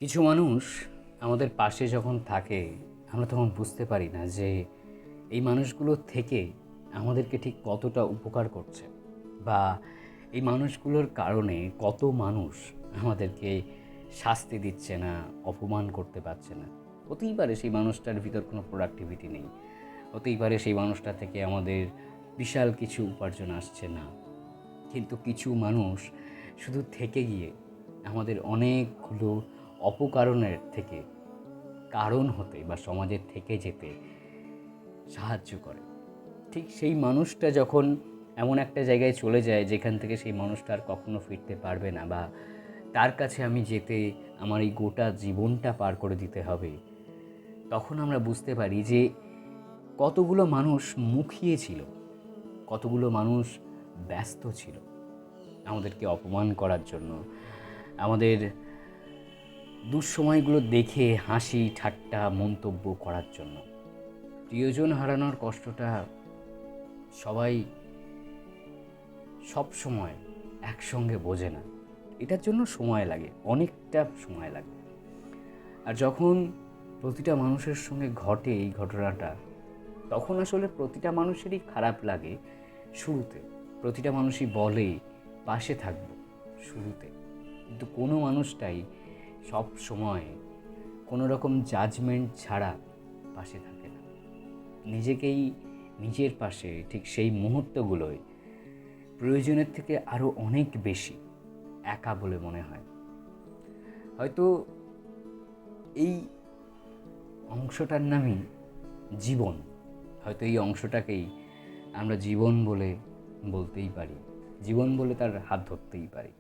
কিছু মানুষ আমাদের পাশে যখন থাকে আমরা তখন বুঝতে পারি না যে এই মানুষগুলো থেকে আমাদেরকে ঠিক কতটা উপকার করছে, বা এই মানুষগুলোর কারণে কত মানুষ আমাদেরকে শাস্তি দিচ্ছে না, অপমান করতে পারছে না। হতেই পারে সেই মানুষটার ভিতর কোনো প্রোডাক্টিভিটি নেই, হতেই পারে সেই মানুষটা থেকে আমাদের বিশাল কিছু উপার্জন আসছে না, কিন্তু কিছু মানুষ শুধু থেকে গিয়ে আমাদের অনেকগুলো অপকারণের থেকে কারণ হতে বা সমাজের থেকে যেতে সাহায্য করে। ঠিক সেই মানুষটা যখন এমন একটা জায়গায় চলে যায় যেখান থেকে সেই মানুষটা আর কখনো ফিরতে পারবে না, বা তার কাছে আমি যেতে আমার এই গোটা জীবনটা পার করে দিতে হবে, তখন আমরা বুঝতে পারি যে কতগুলো মানুষ মুখিয়ে ছিল, কতগুলো মানুষ ব্যস্ত ছিল আমাদেরকে অপমান করার জন্য, আমাদের দুঃসময়গুলো দেখে হাসি ঠাট্টা মন্তব্য করার জন্য। প্রিয়জন হারানোর কষ্টটা সবাই সব সময় একসঙ্গে বোঝে না, এটার জন্য সময় লাগে, অনেকটা সময় লাগে। আর যখন প্রতিটা মানুষের সঙ্গে ঘটে এই ঘটনাটা, তখন আসলে প্রতিটা মানুষেরই খারাপ লাগে শুরুতে, প্রতিটা মানুষই বলে পাশে থাকবো শুরুতে, কিন্তু কোনো মানুষটাই সব সময় কোনো রকম জাজমেন্ট ছাড়া পাশে থাকে না। নিজেকেই নিজের পাশে ঠিক সেই মুহূর্তগুলোয় প্রয়োজনের থেকে আরও অনেক বেশি একা বলে মনে হয়। হয়তো এই অংশটার নামই জীবন, হয়তো এই অংশটাকেই আমরা জীবন বলে বলতেই পারি, জীবন বলে তার হাত ধরতেই পারি।